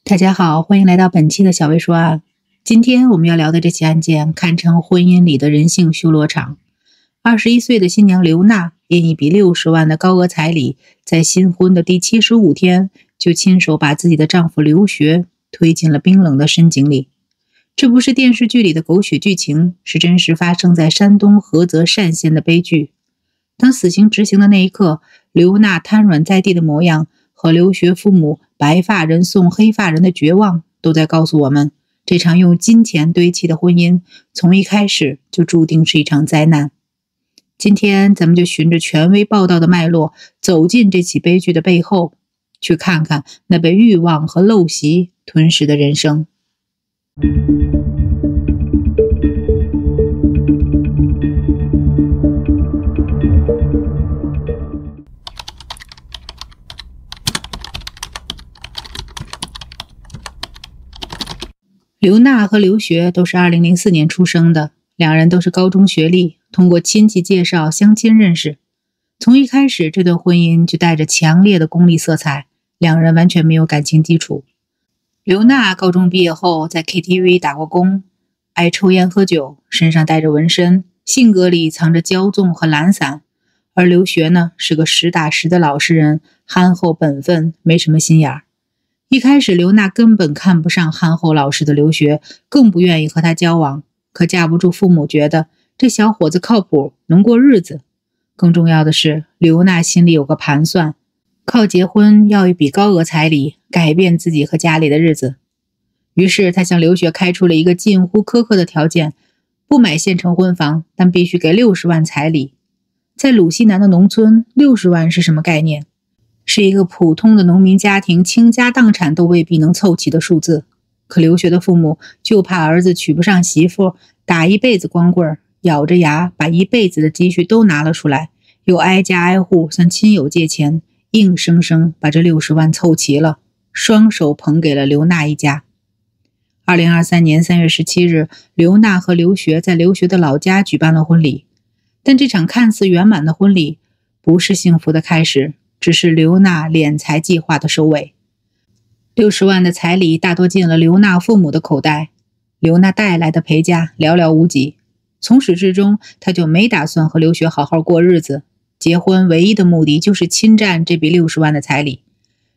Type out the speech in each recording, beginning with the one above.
大家好，欢迎来到本期的小薇说案。今天我们要聊的这起案件堪称婚姻里的人性修罗场。21岁的新娘刘娜因一笔60万的高额彩礼，在新婚的第75天就亲手把自己的丈夫刘学推进了冰冷的深井里。这不是电视剧里的狗血剧情，是真实发生在山东菏泽单县的悲剧。当死刑执行的那一刻，刘娜瘫软在地的模样和刘学父母白发人送黑发人的绝望，都在告诉我们，这场用金钱堆砌的婚姻从一开始就注定是一场灾难。今天咱们就循着权威报道的脉络，走进这起悲剧的背后，去看看那被欲望和陋习吞噬的人生。刘娜和刘学都是2004年出生的，两人都是高中学历，通过亲戚介绍相亲认识。从一开始，这段婚姻就带着强烈的功利色彩，两人完全没有感情基础。刘娜高中毕业后在 KTV 打过工，爱抽烟喝酒，身上带着纹身，性格里藏着骄纵和懒散。而刘学呢，是个实打实的老实人，憨厚本分，没什么心眼儿。一开始刘娜根本看不上憨厚老实的刘学，更不愿意和他交往，可架不住父母觉得这小伙子靠谱，能过日子。更重要的是，刘娜心里有个盘算，靠结婚要一笔高额彩礼，改变自己和家里的日子。于是她向刘学开出了一个近乎苛刻的条件，不买现成婚房，但必须给60万彩礼。在鲁西南的农村，60万是什么概念？是一个普通的农民家庭倾家荡产都未必能凑齐的数字。可刘学的父母就怕儿子娶不上媳妇，打一辈子光棍，咬着牙把一辈子的积蓄都拿了出来，又挨家挨户向亲友借钱，硬生生把这60万凑齐了，双手捧给了刘娜一家。2023年3月17日，刘娜和刘学在刘学的老家举办了婚礼。但这场看似圆满的婚礼不是幸福的开始，只是刘娜敛财计划的收尾。60万的彩礼大多进了刘娜父母的口袋，刘娜带来的陪嫁寥寥无几。从始至终，她就没打算和刘学好好过日子，结婚唯一的目的就是侵占这笔60万的彩礼。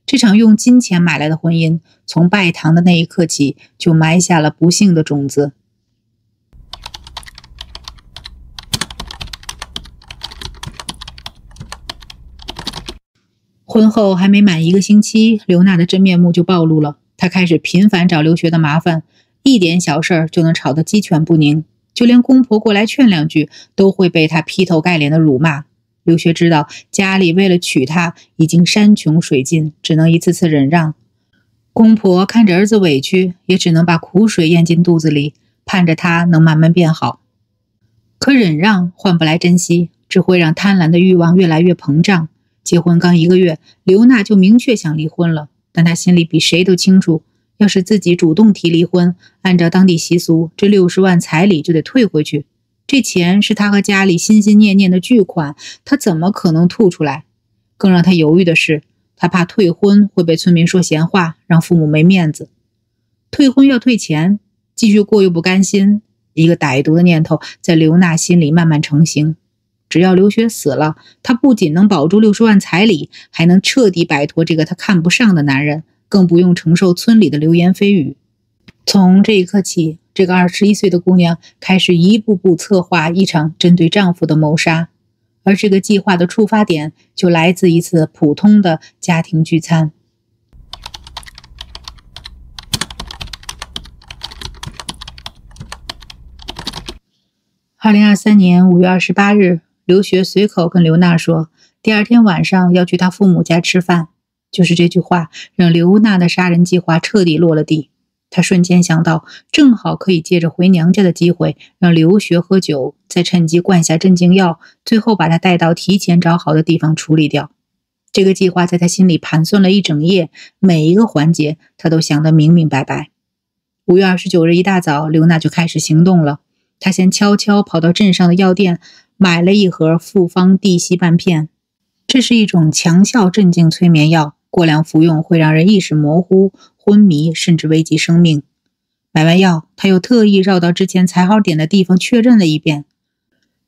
这场用金钱买来的婚姻，从拜堂的那一刻起就埋下了不幸的种子。婚后还没满1个星期，刘娜的真面目就暴露了。她开始频繁找刘学的麻烦，一点小事就能吵得鸡犬不宁，就连公婆过来劝两句，都会被她劈头盖脸的辱骂。刘学知道家里为了娶她已经山穷水尽，只能一次次忍让。公婆看着儿子委屈，也只能把苦水咽进肚子里，盼着他能慢慢变好。可忍让换不来珍惜，只会让贪婪的欲望越来越膨胀。结婚刚1个月，刘娜就明确想离婚了，但她心里比谁都清楚，要是自己主动提离婚，按照当地习俗，这60万彩礼就得退回去。这钱是她和家里心心念念的巨款，她怎么可能吐出来？更让她犹豫的是，她怕退婚会被村民说闲话，让父母没面子。退婚要退钱，继续过又不甘心，一个歹毒的念头在刘娜心里慢慢成型。只要刘学死了，她不仅能保住60万彩礼，还能彻底摆脱这个她看不上的男人，更不用承受村里的流言蜚语。从这一刻起，这个21岁的姑娘开始一步步策划一场针对丈夫的谋杀，而这个计划的出发点就来自一次普通的家庭聚餐。2023年5月28日，刘学随口跟刘娜说，第2天晚上要去他父母家吃饭。就是这句话让刘娜的杀人计划彻底落了地。她瞬间想到，正好可以借着回娘家的机会让刘学喝酒，再趁机灌下镇静药，最后把他带到提前找好的地方处理掉。这个计划在他心里盘算了一整夜，每一个环节他都想得明明白白。5月29日一大早，刘娜就开始行动了。她先悄悄跑到镇上的药店，买了一盒复方地西泮片。这是一种强效镇静催眠药，过量服用会让人意识模糊，昏迷，甚至危及生命。买完药，他又特意绕到之前才好点的地方确认了一遍，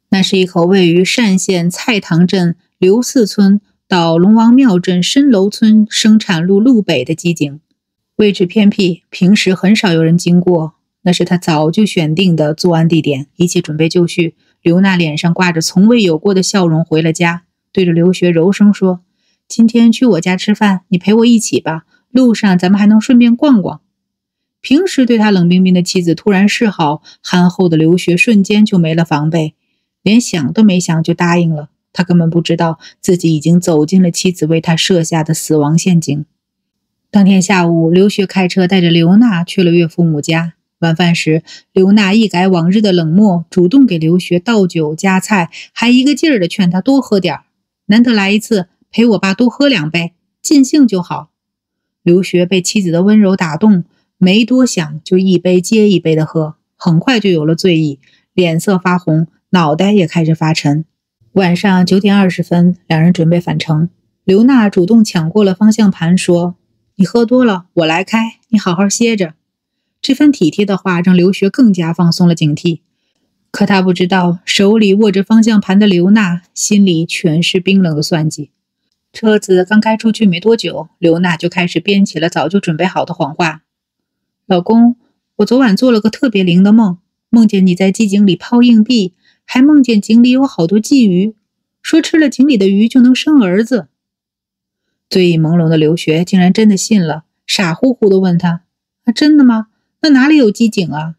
那是一口位于单县菜塘镇刘四村到龙王庙镇深楼村生产路路北的机井，位置偏僻，平时很少有人经过。那是他早就选定的作案地点，一切准备就绪。刘娜脸上挂着从未有过的笑容回了家，对着刘学柔声说：“今天去我家吃饭，你陪我一起吧，路上咱们还能顺便逛逛。”平时对他冷冰冰的妻子突然示好，憨厚的刘学瞬间就没了防备，连想都没想就答应了。他根本不知道自己已经走进了妻子为他设下的死亡陷阱。当天下午，刘学开车带着刘娜去了岳父母家。晚饭时，刘娜一改往日的冷漠，主动给刘学倒酒夹菜，还一个劲儿地劝他多喝点，难得来一次，陪我爸多喝2杯，尽兴就好。刘学被妻子的温柔打动，没多想就一杯接一杯地喝，很快就有了醉意，脸色发红，脑袋也开始发沉。晚上9点20分，两人准备返程。刘娜主动抢过了方向盘，说：“你喝多了，我来开，你好好歇着。”这番体贴的话让刘学更加放松了警惕，可他不知道，手里握着方向盘的刘娜心里全是冰冷的算计。车子刚开出去没多久，刘娜就开始编起了早就准备好的谎话：“老公，我昨晚做了个特别灵的梦，梦见你在鸡井里抛硬币，还梦见井里有好多鲫鱼，说吃了井里的鱼就能生儿子。”醉意朦胧的刘学竟然真的信了，傻乎乎地问他：“真的吗？那哪里有鸡井啊？”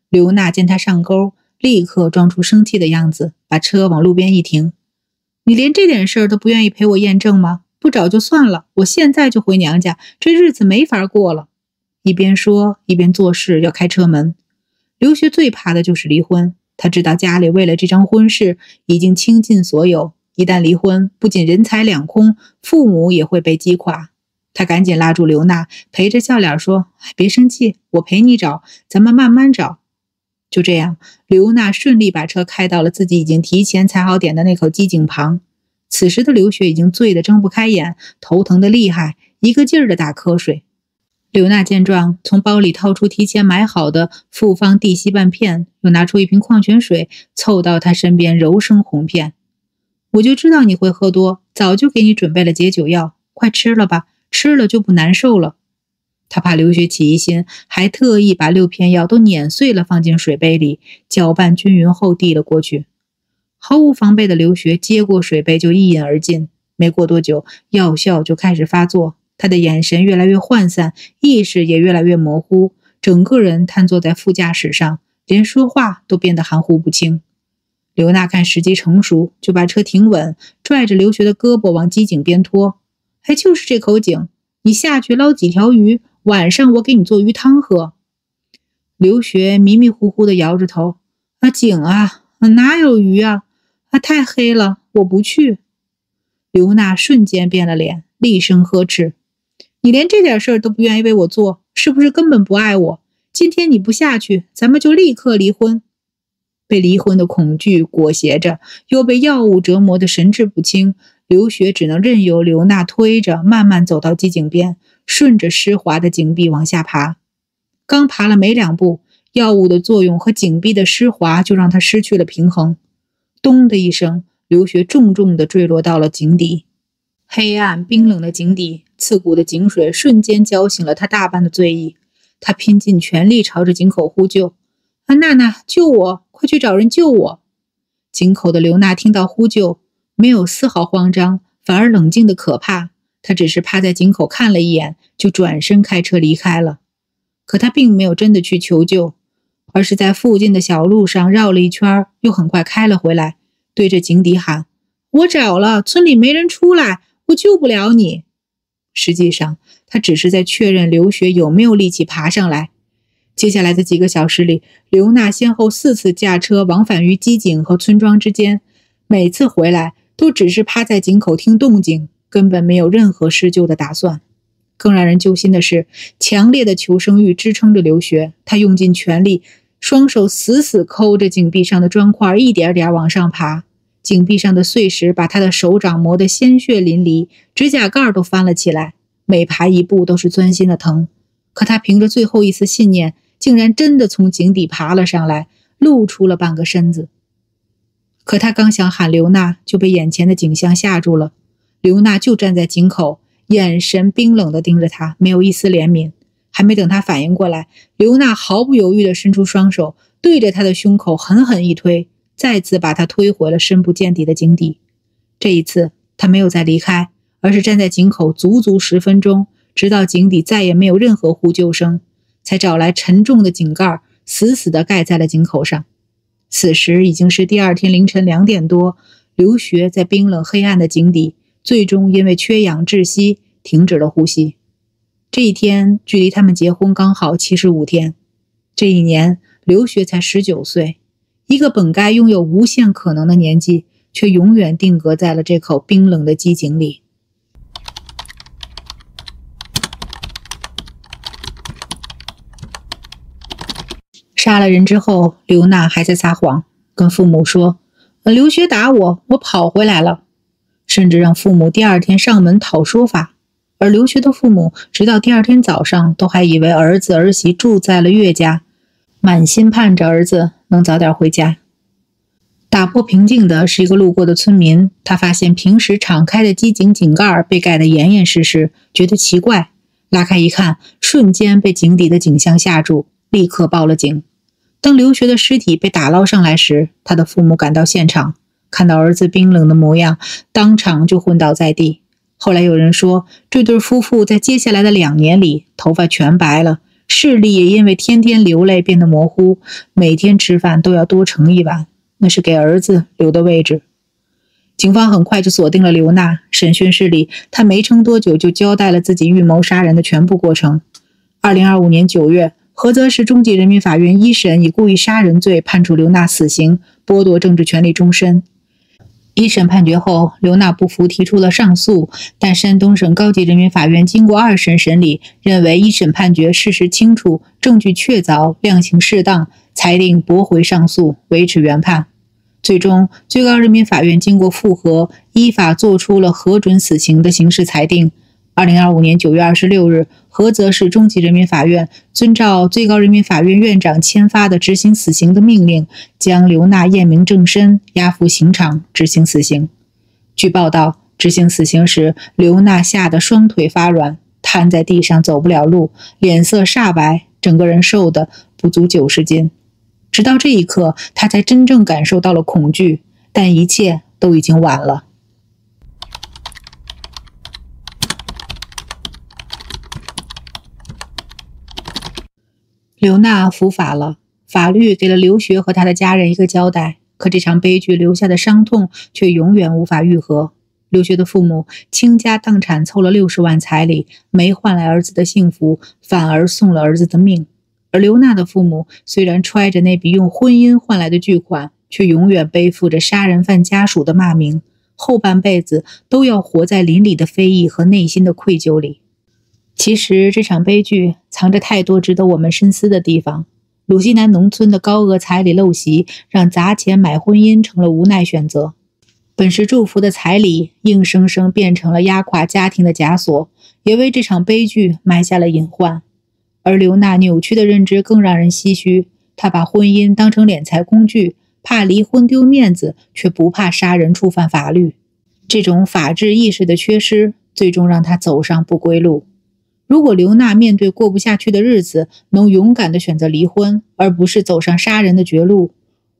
刘娜见他上钩，立刻装出生气的样子，把车往路边一停：“你连这点事儿都不愿意陪我验证吗？不找就算了，我现在就回娘家，这日子没法过了。”一边说一边做事要开车门。刘学最怕的就是离婚，他知道家里为了这张婚事已经倾尽所有，一旦离婚，不仅人财两空，父母也会被击垮。他赶紧拉住刘娜，陪着笑脸说：“别生气，我陪你找，咱们慢慢找。”就这样，刘娜顺利把车开到了自己已经提前踩好点的那口鸡井旁。此时的刘学已经醉得睁不开眼，头疼得厉害，一个劲儿地打瞌睡。刘娜见状，从包里掏出提前买好的复方地西半片，又拿出一瓶矿泉水，凑到他身边柔声哄骗：“我就知道你会喝多，早就给你准备了解酒药，快吃了吧，吃了就不难受了。”他怕刘学起疑心，还特意把6片药都碾碎了放进水杯里，搅拌均匀后递了过去。毫无防备的刘学接过水杯就一饮而尽，没过多久，药效就开始发作，他的眼神越来越涣散，意识也越来越模糊，整个人瘫坐在副驾驶上，连说话都变得含糊不清。刘娜看时机成熟，就把车停稳，拽着刘学的胳膊往鸡井边拖：“就是这口井，你下去捞几条鱼，晚上我给你做鱼汤喝。”刘学迷迷糊糊地摇着头：“井啊，哪有鱼啊？太黑了，我不去。”刘娜瞬间变了脸，厉声呵斥：“你连这点事儿都不愿意为我做，是不是根本不爱我？今天你不下去，咱们就立刻离婚。”被离婚的恐惧裹挟着，又被药物折磨得神志不清，刘学只能任由刘娜推着，慢慢走到鸡井边，顺着湿滑的井壁往下爬。刚爬了没2步，药物的作用和井壁的湿滑就让他失去了平衡。咚的一声，刘学重重地坠落到了井底。黑暗冰冷的井底，刺骨的井水瞬间浇醒了他大半的醉意。他拼尽全力朝着井口呼救：“娜娜，救我！快去找人救我！”井口的刘娜听到呼救，没有丝毫慌张，反而冷静得可怕。她只是趴在井口看了一眼，就转身开车离开了。可她并没有真的去求救，而是在附近的小路上绕了一圈，又很快开了回来，对着井底喊：“我找了，村里没人出来，我救不了你。”实际上，他只是在确认刘学有没有力气爬上来。接下来的几个小时里，刘娜先后4次驾车往返于鸡井和村庄之间，每次回来都只是趴在井口听动静，根本没有任何施救的打算。更让人揪心的是，强烈的求生欲支撑着刘学，他用尽全力，双手死死抠着井壁上的砖块，一点点往上爬。井壁上的碎石把他的手掌磨得鲜血淋漓，指甲盖都翻了起来，每爬一步都是钻心的疼。可他凭着最后一丝信念，竟然真的从井底爬了上来，露出了半个身子。可他刚想喊刘娜，就被眼前的景象吓住了。刘娜就站在井口，眼神冰冷地盯着他，没有一丝怜悯。还没等他反应过来，刘娜毫不犹豫地伸出双手，对着他的胸口狠狠一推，再次把他推回了深不见底的井底。这一次他没有再离开，而是站在井口足足10分钟，直到井底再也没有任何呼救声，才找来沉重的井盖，死死地盖在了井口上。此时已经是第二天凌晨2点多，刘学在冰冷黑暗的井底，最终因为缺氧窒息，停止了呼吸。这一天距离他们结婚刚好75天。这一年，刘学才19岁，一个本该拥有无限可能的年纪，却永远定格在了这口冰冷的机井里。杀了人之后，刘娜还在撒谎，跟父母说刘学打我，我跑回来了，甚至让父母第二天上门讨说法。而刘学的父母直到第二天早上都还以为儿子儿媳住在了岳家，满心盼着儿子能早点回家。打破平静的是一个路过的村民，他发现平时敞开的机井井盖被盖得严严实实，觉得奇怪，拉开一看，瞬间被井底的景象吓住，立刻报了警。当刘学的尸体被打捞上来时，他的父母赶到现场，看到儿子冰冷的模样，当场就昏倒在地。后来有人说，这对夫妇在接下来的2年里，头发全白了，视力也因为天天流泪变得模糊，每天吃饭都要多盛一碗，那是给儿子留的位置。警方很快就锁定了刘娜，审讯室里，她没撑多久就交代了自己预谋杀人的全部过程。2025年9月，菏泽市中级人民法院一审以故意杀人罪判处刘娜死刑，剥夺政治权利终身。一审判决后，刘娜不服，提出了上诉，但山东省高级人民法院经过2审审理，认为一审判决事实清楚，证据确凿，量刑适当，裁定驳回上诉，维持原判。最终，最高人民法院经过复核，依法作出了核准死刑的刑事裁定。2025年9月26日，菏泽市中级人民法院遵照最高人民法院院长签发的执行死刑的命令，将刘娜验明正身，押赴刑场执行死刑。据报道，执行死刑时，刘娜吓得双腿发软，瘫在地上走不了路，脸色煞白，整个人瘦得不足90斤。直到这一刻，她才真正感受到了恐惧，但一切都已经晚了。刘娜伏法了，法律给了刘学和他的家人一个交代，可这场悲剧留下的伤痛却永远无法愈合。刘学的父母倾家荡产凑了60万彩礼，没换来儿子的幸福，反而送了儿子的命。而刘娜的父母虽然揣着那笔用婚姻换来的巨款，却永远背负着杀人犯家属的骂名，后半辈子都要活在邻里的非议和内心的愧疚里。其实这场悲剧藏着太多值得我们深思的地方。鲁西南农村的高额彩礼陋习，让砸钱买婚姻成了无奈选择。本是祝福的彩礼，硬生生变成了压垮家庭的枷锁，也为这场悲剧埋下了隐患。而刘娜扭曲的认知更让人唏嘘，她把婚姻当成敛财工具，怕离婚丢面子，却不怕杀人触犯法律。这种法治意识的缺失，最终让她走上不归路。如果刘娜面对过不下去的日子，能勇敢地选择离婚，而不是走上杀人的绝路；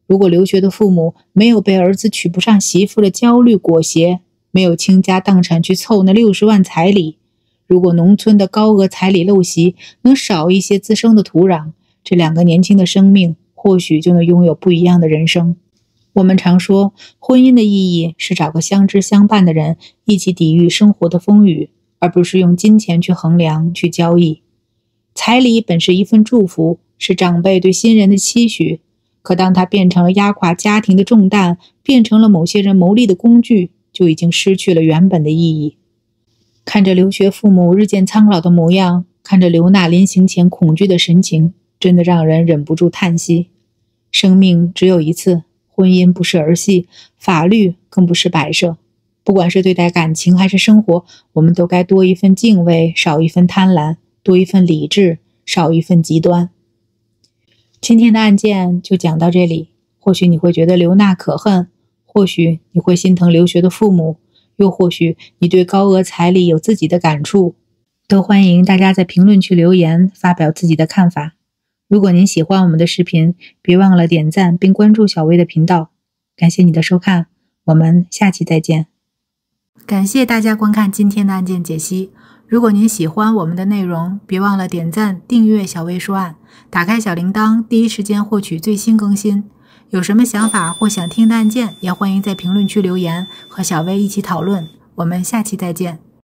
如果刘学的父母没有被儿子娶不上媳妇的焦虑裹挟，没有倾家荡产去凑那60万彩礼；如果农村的高额彩礼陋习能少一些滋生的土壤，这2个年轻的生命或许就能拥有不一样的人生。我们常说，婚姻的意义是找个相知相伴的人，一起抵御生活的风雨，而不是用金钱去衡量、去交易。彩礼本是一份祝福，是长辈对新人的期许，可当它变成了压垮家庭的重担，变成了某些人谋利的工具，就已经失去了原本的意义。看着刘学父母日渐苍老的模样，看着刘娜临行前恐惧的神情，真的让人忍不住叹息。生命只有一次，婚姻不是儿戏，法律更不是摆设。不管是对待感情还是生活，我们都该多一份敬畏，少一份贪婪，多一份理智，少一份极端。今天的案件就讲到这里，或许你会觉得刘娜可恨，或许你会心疼刘学的父母，又或许你对高额彩礼有自己的感触，都欢迎大家在评论区留言发表自己的看法。如果您喜欢我们的视频，别忘了点赞并关注小薇的频道。感谢你的收看，我们下期再见。感谢大家观看今天的案件解析。如果您喜欢我们的内容，别忘了点赞、订阅小薇说案，打开小铃铛，第一时间获取最新更新。有什么想法或想听的案件，也欢迎在评论区留言，和小薇一起讨论。我们下期再见。